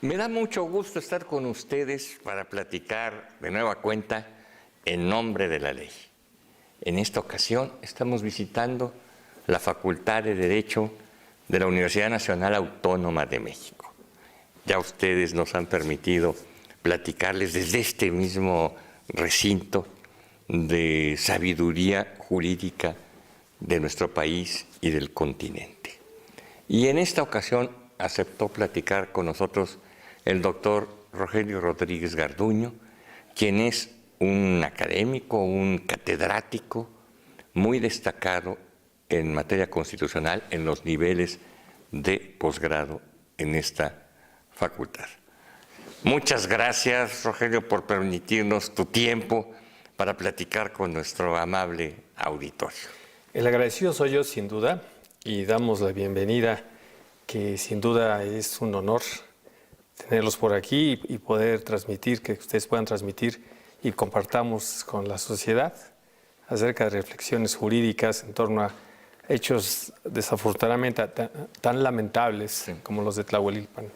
Me da mucho gusto estar con ustedes para platicar de nueva cuenta en nombre de la ley. En esta ocasión estamos visitando la Facultad de Derecho de la Universidad Nacional Autónoma de México. Ya ustedes nos han permitido platicarles desde este mismo recinto de sabiduría jurídica de nuestro país y del continente. Y en esta ocasión aceptó platicar con nosotros el doctor Rogelio Rodríguez Garduño, quien es un académico, un catedrático muy destacado en materia constitucional en los niveles de posgrado en esta facultad. Muchas gracias, Rogelio, por permitirnos tu tiempo para platicar con nuestro amable auditorio. El agradecido soy yo, sin duda, y damos la bienvenida, que sin duda es un honor tenerlos por aquí y poder transmitir, que ustedes puedan transmitir y compartamos con la sociedad acerca de reflexiones jurídicas en torno a hechos desafortunadamente tan lamentables como los de Tlahuelilpan.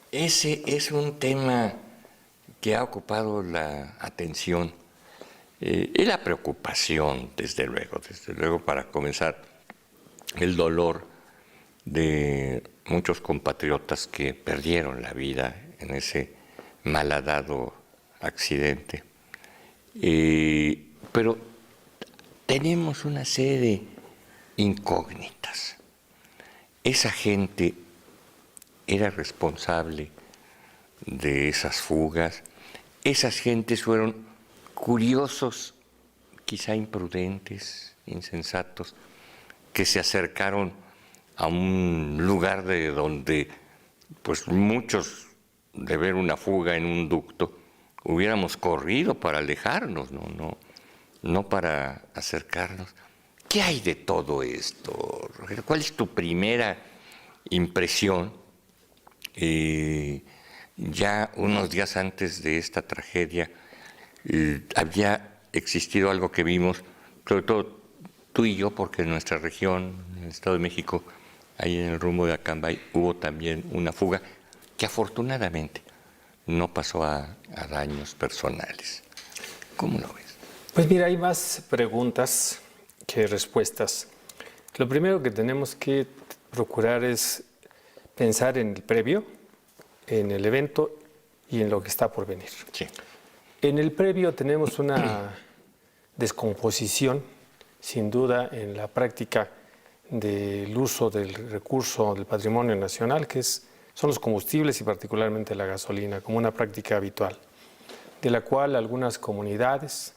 Ese es un tema que ha ocupado la atención y la preocupación, desde luego, para comenzar, el dolor de muchos compatriotas que perdieron la vida en ese malhadado accidente. Pero tenemos una serie de incógnitas. Esa gente era responsable de esas fugas. Esas gentes fueron curiosos, quizá imprudentes, insensatos, que se acercaron a un lugar de donde pues muchos, de ver una fuga en un ducto, hubiéramos corrido para alejarnos, no para acercarnos. ¿Qué hay de todo esto, Rogelio? ¿Cuál es tu primera impresión? Ya unos días antes de esta tragedia había existido algo que vimos, sobre todo tú y yo, porque en nuestra región, en el Estado de México, ahí en el rumbo de Acambay, hubo también una fuga que afortunadamente no pasó a daños personales. ¿Cómo lo ves? Pues mira, hay más preguntas que respuestas. Lo primero que tenemos que procurar es pensar en el previo, en el evento y en lo que está por venir. Sí. En el previo tenemos una descomposición, sin duda, en la práctica del uso del recurso del patrimonio nacional, que son los combustibles y particularmente la gasolina, como una práctica habitual, de la cual algunas comunidades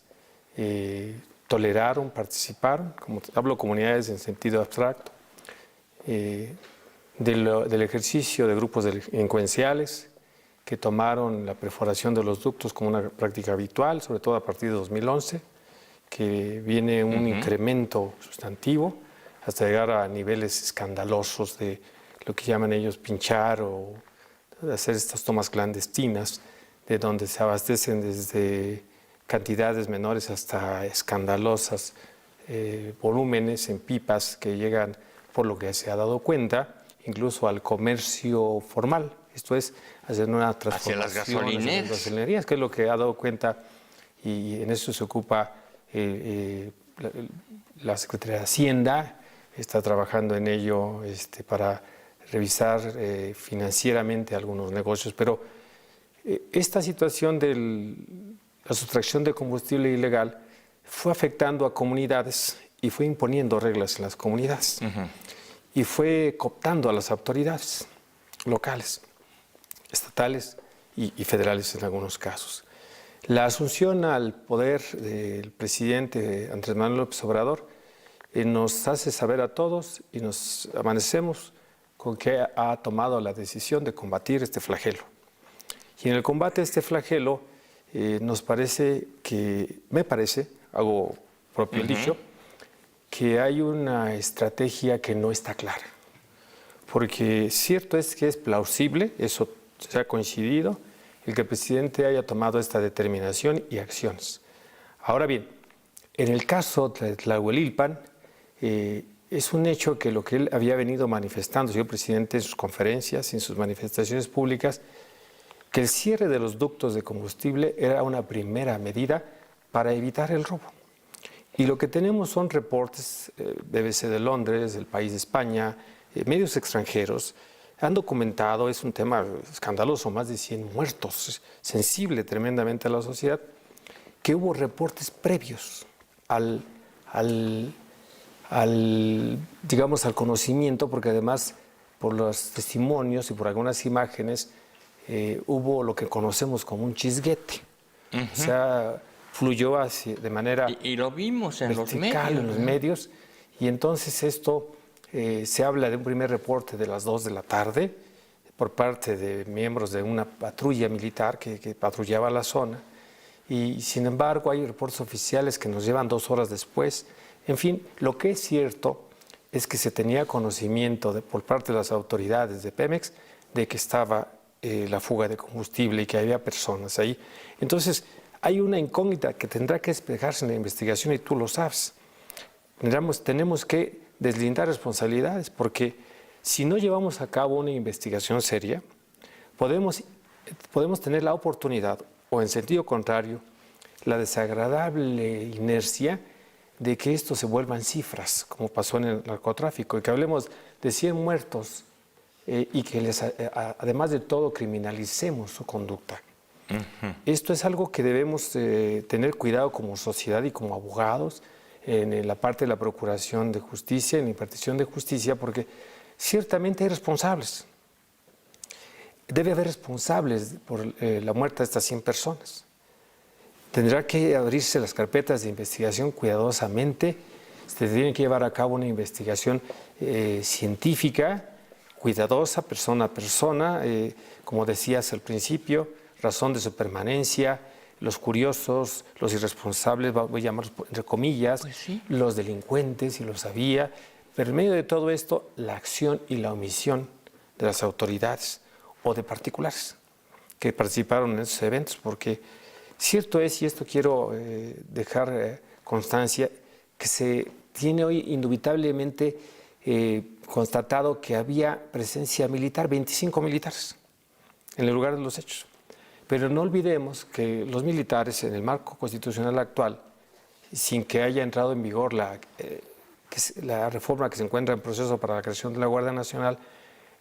toleraron, participaron, como hablo comunidades en sentido abstracto, del ejercicio de grupos delincuenciales que tomaron la perforación de los ductos como una práctica habitual, sobre todo a partir de 2011, que viene un incremento sustantivo hasta llegar a niveles escandalosos de lo que llaman ellos pinchar o hacer estas tomas clandestinas, de donde se abastecen desde cantidades menores hasta escandalosas volúmenes en pipas que llegan, por lo que se ha dado cuenta, incluso al comercio formal. Esto es, hacer una transformación hacia las gasolinerías, que es lo que ha dado cuenta, y en eso se ocupa la Secretaría de Hacienda. Está trabajando en ello para revisar financieramente algunos negocios, pero esta situación de la sustracción de combustible ilegal fue afectando a comunidades y fue imponiendo reglas en las comunidades y fue cooptando a las autoridades locales, estatales y federales en algunos casos. La asunción al poder del presidente Andrés Manuel López Obrador nos hace saber a todos y nos amanecemos con que ha tomado la decisión de combatir este flagelo. Y en el combate a este flagelo me parece, hago propio el dicho, que hay una estrategia que no está clara. Porque cierto es que es plausible, eso se ha coincidido, el que el presidente haya tomado esta determinación y acciones. Ahora bien, en el caso de Tlahuelilpan, es un hecho que lo que él había venido manifestando, señor presidente, en sus conferencias, en sus manifestaciones públicas, que el cierre de los ductos de combustible era una primera medida para evitar el robo. Y lo que tenemos son reportes, BBC de Londres, del País de España, medios extranjeros, han documentado, es un tema escandaloso, más de 100 muertos, sensible tremendamente a la sociedad, que hubo reportes previos digamos, al conocimiento, porque además por los testimonios y por algunas imágenes hubo lo que conocemos como un chisguete. O sea, fluyó así, de manera y lo vimos en los vertical medios. en los medios, y entonces esto se habla de un primer reporte de las 2 de la tarde por parte de miembros de una patrulla militar que patrullaba la zona, y sin embargo hay reportes oficiales que nos llevan 2 horas después. En fin, lo que es cierto es que se tenía conocimiento por parte de las autoridades de Pemex de que estaba la fuga de combustible y que había personas ahí. Entonces, hay una incógnita que tendrá que despejarse en la investigación, y tú lo sabes. Tenemos que deslindar responsabilidades, porque si no llevamos a cabo una investigación seria, podemos tener la oportunidad, o en sentido contrario, la desagradable inercia de que esto se vuelvan cifras, como pasó en el narcotráfico, y que hablemos de 100 muertos y que además de todo criminalicemos su conducta. Esto es algo que debemos tener cuidado como sociedad y como abogados en la parte de la procuración de justicia, en la impartición de justicia, porque ciertamente hay responsables. Debe haber responsables por la muerte de estas 100 personas. Tendrá que abrirse las carpetas de investigación cuidadosamente. Se tiene que llevar a cabo una investigación científica, cuidadosa, persona a persona, como decías al principio, razón de su permanencia, los curiosos, los irresponsables, voy a llamarlos entre comillas, Pues sí. los delincuentes, si lo sabía, pero en medio de todo esto, la acción y la omisión de las autoridades o de particulares que participaron en esos eventos, porque cierto es, y esto quiero dejar constancia, que se tiene hoy indubitablemente constatado que había presencia militar, 25 militares en el lugar de los hechos. Pero no olvidemos que los militares, en el marco constitucional actual, sin que haya entrado en vigor la reforma que se encuentra en proceso para la creación de la Guardia Nacional,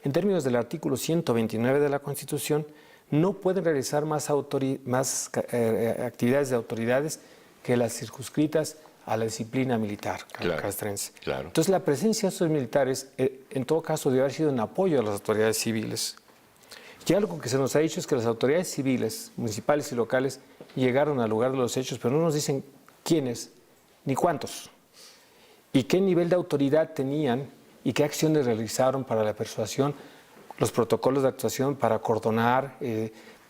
en términos del artículo 129 de la Constitución, no pueden realizar más actividades de autoridades que las circunscritas a la disciplina militar castrense. Claro. Entonces, la presencia de estos militares, en todo caso, debe haber sido en apoyo a las autoridades civiles. Y algo que se nos ha dicho es que las autoridades civiles, municipales y locales, llegaron al lugar de los hechos, pero no nos dicen quiénes ni cuántos, y qué nivel de autoridad tenían y qué acciones realizaron para la persuasión, los protocolos de actuación para acordonar,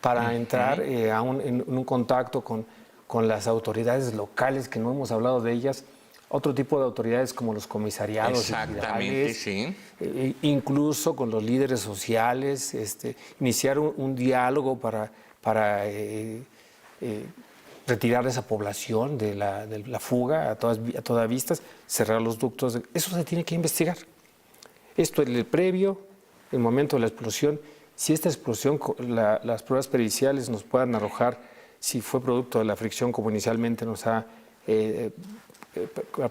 para entrar en un contacto con las autoridades locales, que no hemos hablado de ellas, otro tipo de autoridades como los comisariados. Exactamente, sí. Incluso con los líderes sociales, iniciar un diálogo para retirar esa población de la fuga a todas vistas, cerrar los ductos. Eso se tiene que investigar. Esto es el previo, el momento de la explosión. Si esta explosión, las pruebas periciales nos puedan arrojar si fue producto de la fricción, como inicialmente nos ha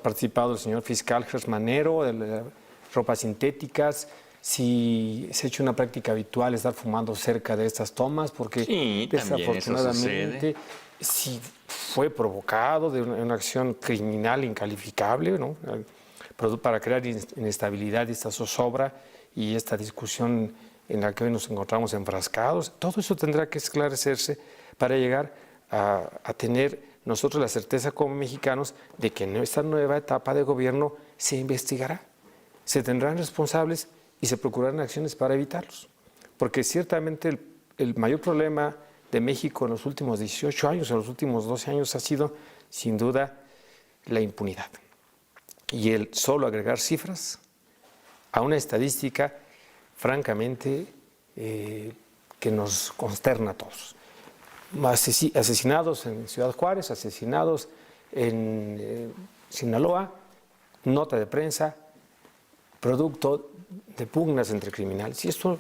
participado el señor fiscal Gersmanero, de las ropas sintéticas, si se ha hecho una práctica habitual estar fumando cerca de estas tomas, porque sí, desafortunadamente si fue provocado de una acción criminal incalificable, ¿no?, para crear inestabilidad y esta zozobra y esta discusión en la que hoy nos encontramos enfrascados. Todo eso tendrá que esclarecerse para llegar a tener nosotros la certeza como mexicanos de que en esta nueva etapa de gobierno se investigará, se tendrán responsables y se procurarán acciones para evitarlos. Porque ciertamente el mayor problema de México en los últimos 18 años, en los últimos 12 años, ha sido sin duda la impunidad. Y el solo agregar cifras a una estadística francamente que nos consterna a todos. Asesinados en Ciudad Juárez, asesinados en Sinaloa, nota de prensa, producto de pugnas entre criminales. Y esto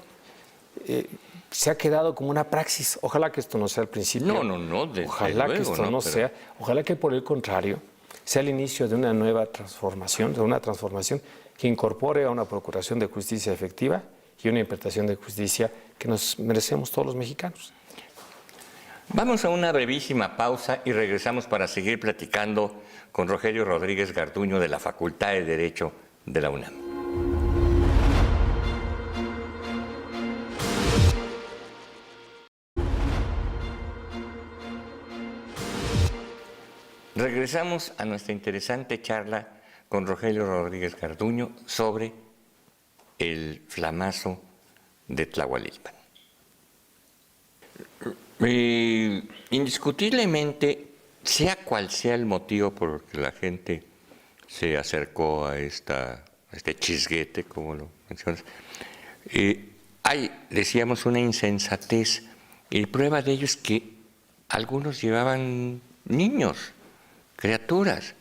se ha quedado como una praxis. Ojalá que esto no sea el principio. No, desde ojalá luego, que esto no sea. Ojalá que por el contrario sea el inicio de una nueva transformación, que incorpore a una procuración de justicia efectiva y una interpretación de justicia que nos merecemos todos los mexicanos. Vamos a una brevísima pausa y regresamos para seguir platicando con Rogelio Rodríguez Garduño de la Facultad de Derecho de la UNAM. Regresamos a nuestra interesante charla con Rogelio Rodríguez Garduño sobre el flamazo de Tlahualilpan. Indiscutiblemente, sea cual sea el motivo por el que la gente se acercó a este chisguete, como lo mencionas, hay, decíamos, una insensatez, y prueba de ello es que algunos llevaban niños, criaturas.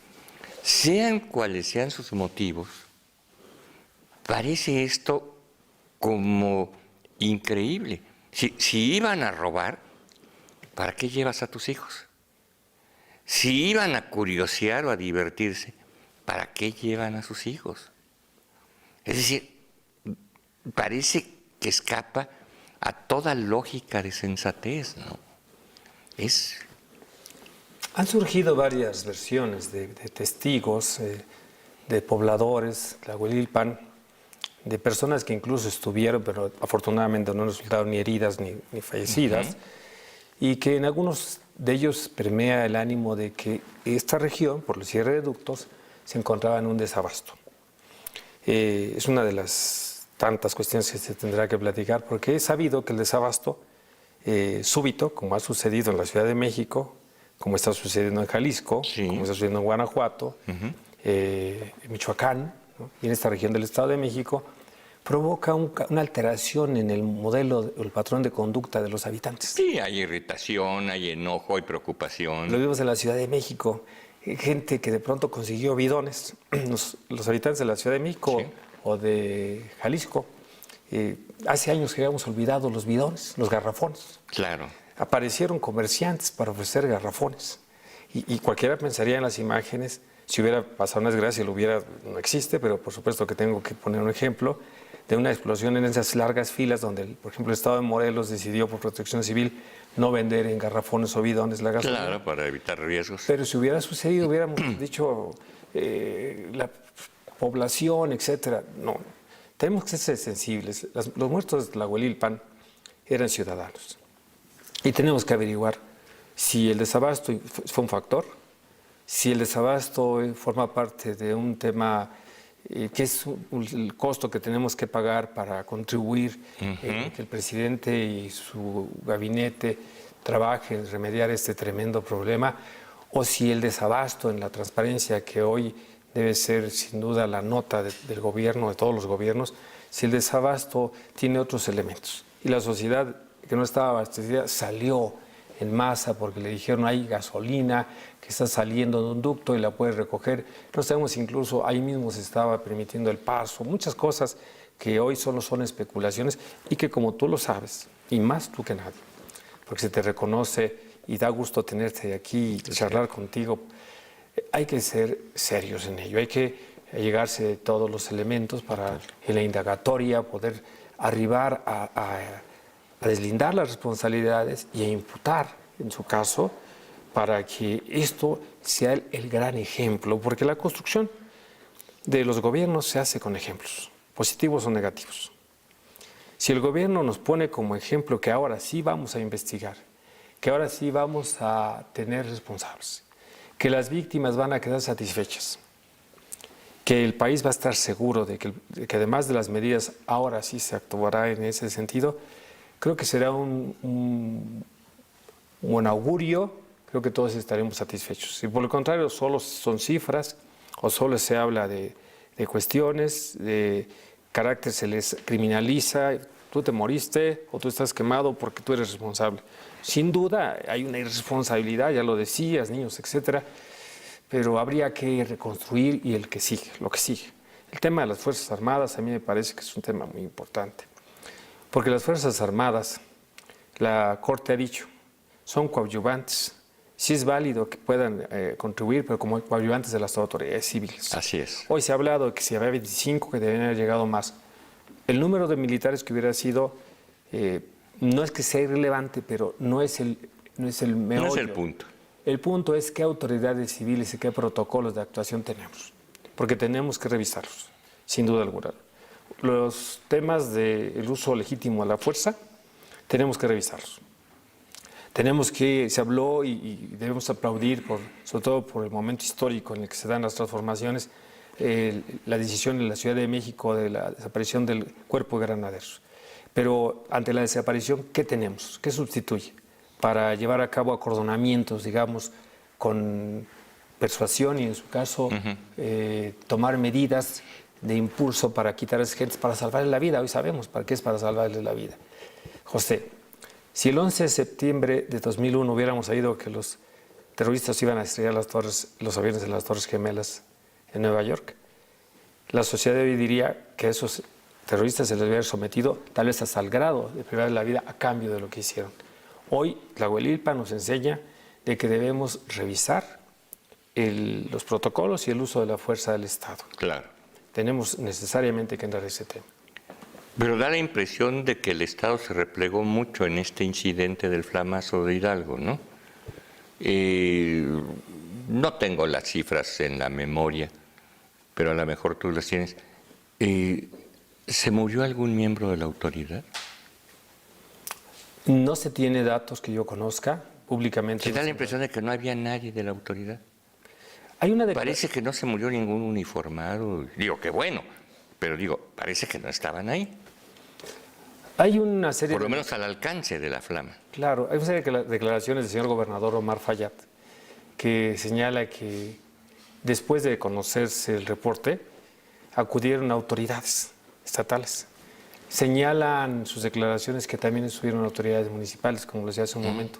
Sean cuales sean sus motivos, parece esto como increíble. Si iban a robar, ¿para qué llevas a tus hijos? Si iban a curiosear o a divertirse, ¿para qué llevan a sus hijos? Es decir, parece que escapa a toda lógica de sensatez, ¿no? Han surgido varias versiones de testigos, de pobladores, de Tlahualilpan, de personas que incluso estuvieron, pero afortunadamente no resultaron ni heridas ni fallecidas, y que en algunos de ellos permea el ánimo de que esta región, por el cierre de ductos, se encontraba en un desabasto. Es una de las tantas cuestiones que se tendrá que platicar, porque he sabido que el desabasto súbito, como ha sucedido en la Ciudad de México, como está sucediendo en Jalisco, sí, como está sucediendo en Guanajuato, en Michoacán, ¿no? Y en esta región del Estado de México, provoca una alteración en el modelo, el patrón de conducta de los habitantes. Sí, hay irritación, hay enojo, hay preocupación. Lo vimos en la Ciudad de México, gente que de pronto consiguió bidones, los habitantes de la Ciudad de México, sí, o de Jalisco. Hace años que habíamos olvidado los bidones, los garrafones. Claro. Aparecieron comerciantes para ofrecer garrafones. Y cualquiera pensaría en las imágenes, si hubiera pasado una desgracia, no existe, pero por supuesto que tengo que poner un ejemplo de una explosión en esas largas filas donde, por ejemplo, el Estado de Morelos decidió por protección civil no vender en garrafones o bidones la gasolina. Claro, para evitar riesgos. Pero si hubiera sucedido, hubiéramos dicho la población, etcétera. No, tenemos que ser sensibles. Los muertos de Tlahualilpan eran ciudadanos. Y tenemos que averiguar si el desabasto fue un factor, si el desabasto forma parte de un tema que es el costo que tenemos que pagar para contribuir, que el presidente y su gabinete trabajen en remediar este tremendo problema, o si el desabasto en la transparencia, que hoy debe ser sin duda la nota del gobierno, de todos los gobiernos, si el desabasto tiene otros elementos. Y la sociedad que no estaba abastecida salió en masa porque le dijeron hay gasolina que está saliendo de un ducto y la puedes recoger. No sabemos, incluso ahí mismo se estaba permitiendo el paso, muchas cosas que hoy solo son especulaciones y que, como tú lo sabes, y más tú que nadie, porque se te reconoce y da gusto tenerte aquí y charlar contigo, hay que ser serios en ello, hay que llegarse de todos los elementos para en la indagatoria poder arribar a deslindar las responsabilidades y a imputar, en su caso, para que esto sea el gran ejemplo, porque la construcción de los gobiernos se hace con ejemplos, positivos o negativos. Si el gobierno nos pone como ejemplo que ahora sí vamos a investigar, que ahora sí vamos a tener responsables, que las víctimas van a quedar satisfechas, que el país va a estar seguro de que además de las medidas ahora sí se actuará en ese sentido, creo que será un buen augurio, creo que todos estaremos satisfechos. Si por el contrario solo son cifras o solo se habla de cuestiones, de carácter se les criminaliza, tú te moriste o tú estás quemado porque tú eres responsable. Sin duda hay una irresponsabilidad, ya lo decías, niños, etcétera, pero habría que reconstruir y lo que sigue. El tema de las Fuerzas Armadas a mí me parece que es un tema muy importante, porque las Fuerzas Armadas, la Corte ha dicho, son coadyuvantes. Sí es válido que puedan contribuir, pero como coadyuvantes de las autoridades civiles. Así es. Hoy se ha hablado de que si había 25, que deberían haber llegado más. El número de militares que hubiera sido, no es que sea irrelevante, pero no es el meollo. No es el punto. El punto es qué autoridades civiles y qué protocolos de actuación tenemos, porque tenemos que revisarlos, sin duda alguna. Los temas del uso legítimo a la fuerza, tenemos que revisarlos. Se habló y debemos aplaudir, sobre todo por el momento histórico en el que se dan las transformaciones, la decisión en la Ciudad de México de la desaparición del Cuerpo de Granaderos. Pero ante la desaparición, ¿qué tenemos? ¿Qué sustituye? Para llevar a cabo acordonamientos, digamos, con persuasión y en su caso tomar medidas de impulso para quitar a esas gentes, para salvarles la vida. Hoy sabemos para qué es para salvarles la vida. José, si el 11 de septiembre de 2001 hubiéramos sabido que los terroristas iban a estrellar los aviones de las Torres Gemelas en Nueva York, la sociedad de hoy diría que a esos terroristas se les hubiera sometido tal vez hasta el grado de privar la vida a cambio de lo que hicieron. Hoy Tlahuelilpan nos enseña de que debemos revisar los protocolos y el uso de la fuerza del Estado. Claro. Tenemos necesariamente que entrar en ese tema. Pero da la impresión de que el Estado se replegó mucho en este incidente del Flamazo de Hidalgo, ¿no? No tengo las cifras en la memoria, pero a lo mejor tú las tienes. ¿Se murió algún miembro de la autoridad? No se tiene datos que yo conozca públicamente. ¿Se da la impresión de que no había nadie de la autoridad? Parece que no se murió ningún uniformado. Digo, qué bueno, pero digo, parece que no estaban ahí. Hay una serie por lo menos al alcance de la flama. Claro, hay una serie de declaraciones del señor gobernador Omar Fayad que señala que después de conocerse el reporte acudieron autoridades estatales. Señalan sus declaraciones que también estuvieron autoridades municipales, como lo decía hace un momento.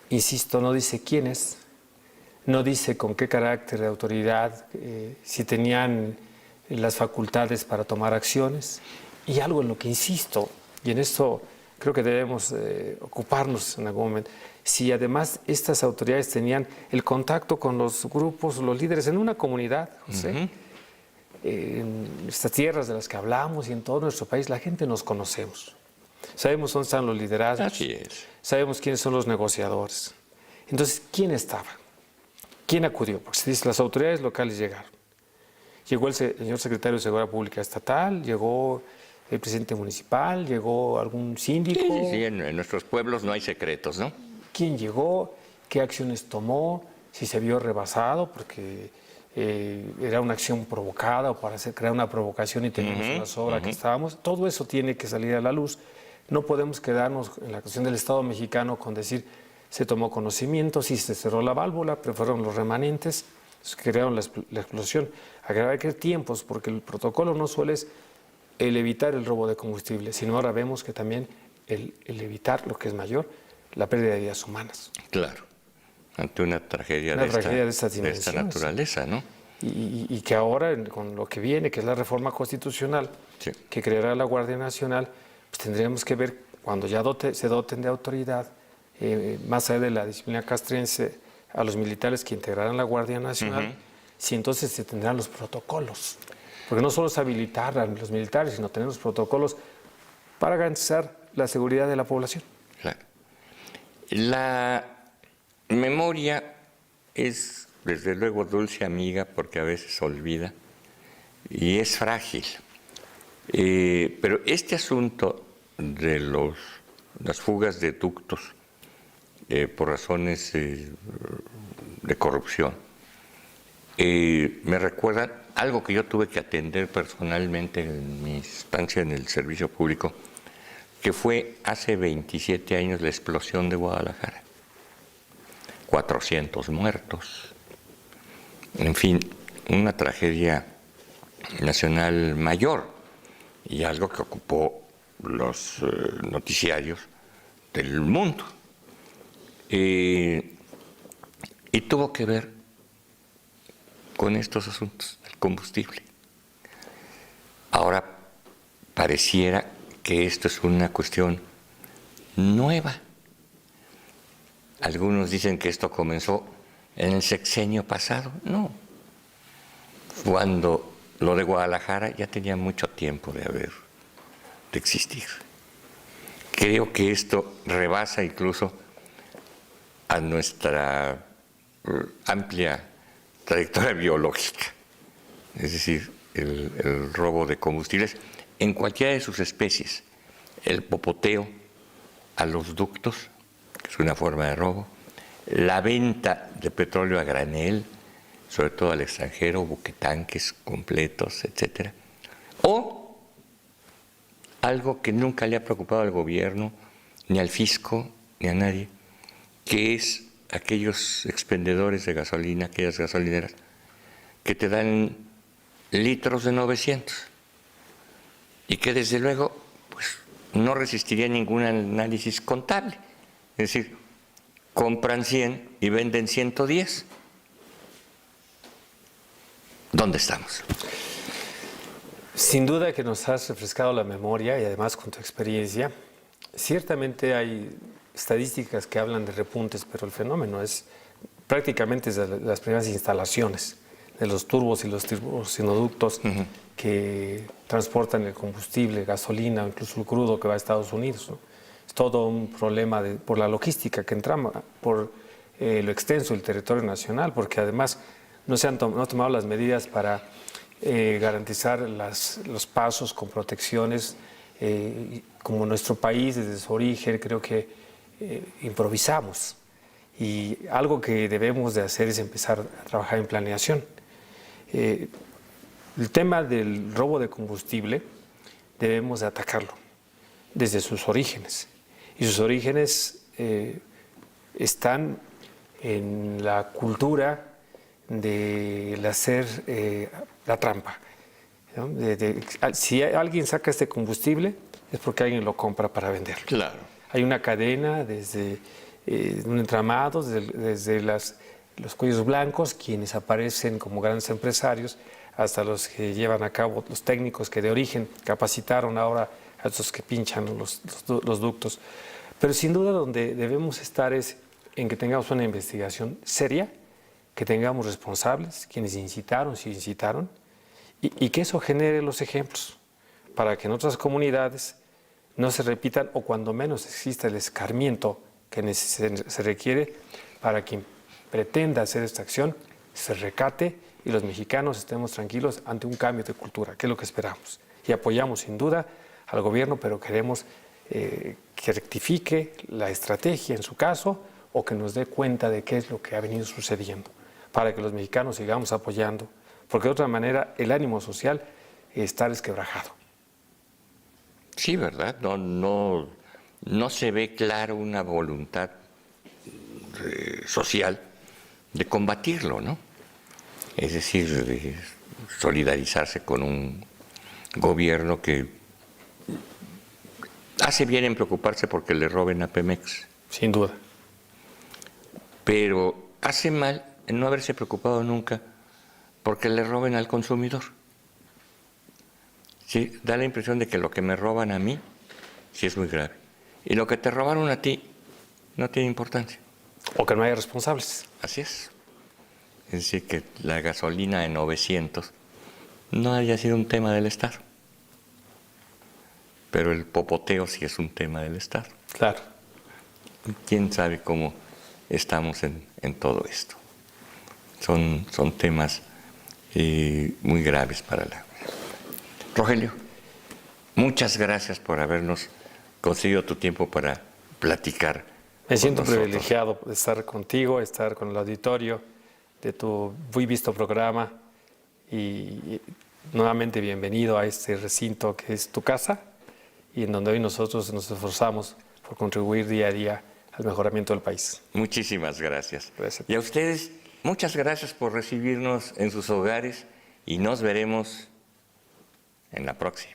Insisto, no dice quiénes, no dice con qué carácter de autoridad, si tenían las facultades para tomar acciones. Y algo en lo que insisto, y en esto creo que debemos ocuparnos en algún momento, si además estas autoridades tenían el contacto con los grupos, los líderes en una comunidad, José, en estas tierras de las que hablamos y en todo nuestro país, la gente nos conocemos. Sabemos dónde están los liderazgos. Así es. Sabemos quiénes son los negociadores. Entonces, ¿quién estaba? ¿Quién acudió? Porque se dice, las autoridades locales llegaron. Llegó el señor secretario de Seguridad Pública Estatal, llegó el presidente municipal, llegó algún síndico. Sí, en nuestros pueblos no hay secretos, ¿no? ¿Quién llegó? ¿Qué acciones tomó? Si se vio rebasado, porque era una acción provocada o para crear una provocación y teníamos una sobra que estábamos. Todo eso tiene que salir a la luz. No podemos quedarnos en la cuestión del Estado mexicano con decir se tomó conocimiento, sí se cerró la válvula, pero fueron los remanentes que crearon la explosión. Hay que tiempos, porque el protocolo no solo es el evitar el robo de combustible, sino ahora vemos que también el evitar, lo que es mayor, la pérdida de vidas humanas. Claro, ante una tragedia, de esta naturaleza, ¿no? Y que ahora, con lo que viene, que es la reforma constitucional, sí, que creará la Guardia Nacional, pues tendríamos que ver, cuando ya se doten de autoridad, más allá de la disciplina castrense, a los militares que integrarán la Guardia Nacional, si entonces se tendrán los protocolos. Porque no solo es habilitar a los militares, sino tener los protocolos para garantizar la seguridad de la población. Claro. La memoria es, desde luego, dulce amiga, porque a veces olvida, y es frágil. Pero este asunto de las fugas de ductos por razones de corrupción, me recuerdan algo que yo tuve que atender personalmente en mi estancia en el servicio público, que fue hace 27 años la explosión de Guadalajara. 400 muertos. En fin, una tragedia nacional mayor y algo que ocupó los noticiarios del mundo. Y tuvo que ver con estos asuntos, el combustible. Ahora pareciera que esto es una cuestión nueva. Algunos dicen que esto comenzó en el sexenio pasado. No. Cuando lo de Guadalajara ya tenía mucho tiempo de existir. Creo que esto rebasa incluso a nuestra amplia trayectoria biológica. Es decir, el robo de combustibles en cualquiera de sus especies. El popoteo a los ductos, que es una forma de robo. La venta de petróleo a granel, sobre todo al extranjero, buquetanques completos, etc. O algo que nunca le ha preocupado al gobierno, ni al fisco, ni a nadie, que es aquellos expendedores de gasolina, aquellas gasolineras, que te dan litros de 900 y que desde luego pues, no resistiría ningún análisis contable. Es decir, compran 100 y venden 110. ¿Dónde estamos? Sin duda que nos has refrescado la memoria y además con tu experiencia. Ciertamente hay estadísticas que hablan de repuntes, pero el fenómeno es prácticamente desde las primeras instalaciones de los turbos y los turbocinoductos que transportan el combustible, gasolina o incluso el crudo que va a Estados Unidos, ¿no? Es todo un problema por la logística que entramos, por lo extenso del territorio nacional, porque además no han tomado las medidas para garantizar los pasos con protecciones. Como nuestro país desde su origen creo que improvisamos, y algo que debemos de hacer es empezar a trabajar en planeación. El tema del robo de combustible debemos de atacarlo desde sus orígenes, y sus orígenes están en la cultura del hacer la trampa, ¿no? Si alguien saca este combustible es porque alguien lo compra para venderlo. Claro. Hay una cadena desde un entramado, desde los cuellos blancos, quienes aparecen como grandes empresarios, hasta los que llevan a cabo, los técnicos que de origen capacitaron ahora a estos que pinchan los ductos. Pero sin duda donde debemos estar es en que tengamos una investigación seria, que tengamos responsables, quienes incitaron, si incitaron, y que eso genere los ejemplos para que en otras comunidades no se repitan, o cuando menos exista el escarmiento que se requiere para quien pretenda hacer esta acción, se recate y los mexicanos estemos tranquilos ante un cambio de cultura, que es lo que esperamos. Y apoyamos sin duda al gobierno, pero queremos que rectifique la estrategia en su caso, o que nos dé cuenta de qué es lo que ha venido sucediendo, para que los mexicanos sigamos apoyando, porque de otra manera el ánimo social está resquebrajado. Sí, ¿verdad? No se ve claro una voluntad social de combatirlo, ¿no? Es decir, de solidarizarse con un gobierno que hace bien en preocuparse porque le roben a Pemex. Sin duda. Pero hace mal en no haberse preocupado nunca porque le roben al consumidor. Sí, da la impresión de que lo que me roban a mí sí es muy grave. Y lo que te robaron a ti no tiene importancia. O que no haya responsables. Así es. Es decir, que la gasolina de 900 no haya sido un tema del Estado. Pero el popoteo sí es un tema del Estado. Claro. ¿Quién sabe cómo estamos en todo esto? Son temas muy graves para la... Rogelio, muchas gracias por habernos concedido tu tiempo para platicar. Me siento privilegiado de estar contigo, estar con el auditorio de tu muy visto programa, y nuevamente bienvenido a este recinto que es tu casa y en donde hoy nosotros nos esforzamos por contribuir día a día al mejoramiento del país. Muchísimas gracias. Gracias. Y a ustedes, muchas gracias por recibirnos en sus hogares y nos veremos en la próxima.